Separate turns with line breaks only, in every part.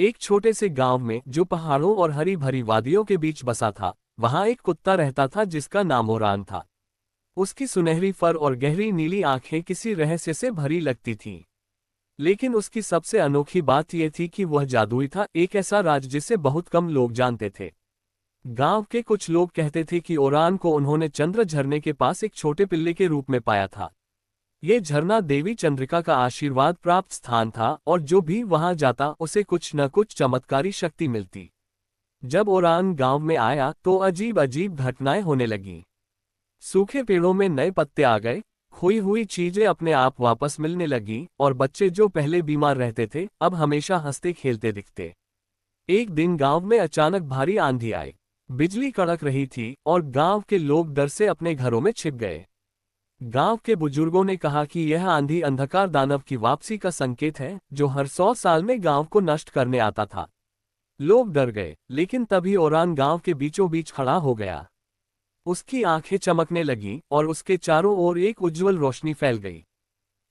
एक छोटे से गांव में जो पहाड़ों और हरी भरी वादियों के बीच बसा था, वहां एक कुत्ता रहता था जिसका नाम ओरान था। उसकी सुनहरी फर और गहरी नीली आंखें किसी रहस्य से भरी लगती थीं। लेकिन उसकी सबसे अनोखी बात यह थी कि वह जादुई था, एक ऐसा राज जिसे बहुत कम लोग जानते थे। गांव के कुछ लोग कहते थे कि ओरान को उन्होंने चंद्र झरने के पास एक छोटे पिल्ले के रूप में पाया था। ये झरना देवी चंद्रिका का आशीर्वाद प्राप्त स्थान था और जो भी वहां जाता उसे कुछ न कुछ चमत्कारी शक्ति मिलती। जब ओरान गांव में आया तो अजीब अजीब घटनाएं होने लगीं। सूखे पेड़ों में नए पत्ते आ गए, खोई हुई चीजें अपने आप वापस मिलने लगीं और बच्चे जो पहले बीमार रहते थे अब हमेशा हंसते खेलते दिखते। एक दिन गांव में अचानक भारी आंधी आई। बिजली कड़क रही थी और गांव के लोग डर से अपने घरों में छिप गए। गांव के बुजुर्गों ने कहा कि यह आंधी अंधकार दानव की वापसी का संकेत है, जो हर 100 साल में गांव को नष्ट करने आता था। लोग डर गए, लेकिन तभी ओरान गांव के बीचों बीच खड़ा हो गया। उसकी आंखें चमकने लगीं और उसके चारों ओर एक उज्ज्वल रोशनी फैल गई।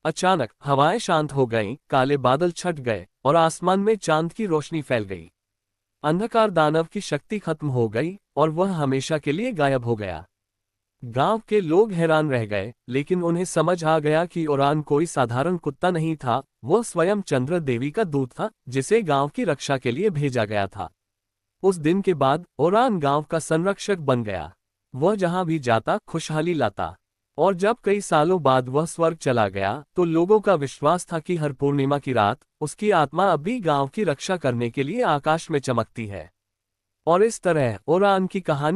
अचानक हवाएं शांत हो गईं, काले बादल छट गए और आसमान में चांद की रोशनी फैल गई। अंधकार दानव की शक्ति खत्म हो गई और वह हमेशा के लिए गायब हो गया। गांव के लोग हैरान रह गए, लेकिन उन्हें समझ आ गया कि ओरान कोई साधारण कुत्ता नहीं था, वह स्वयं चंद्र देवी का दूत था, जिसे गांव की रक्षा के लिए भेजा गया था। उस दिन के बाद ओरान गांव का संरक्षक बन गया। वह जहां भी जाता खुशहाली लाता। और जब कई सालों बाद वह स्वर्ग चला गया तो लोगों का विश्वास था कि हर पूर्णिमा की रात उसकी आत्मा अब भी गांव की रक्षा करने के लिए आकाश में चमकती है। और इस तरह ओरान की कहानी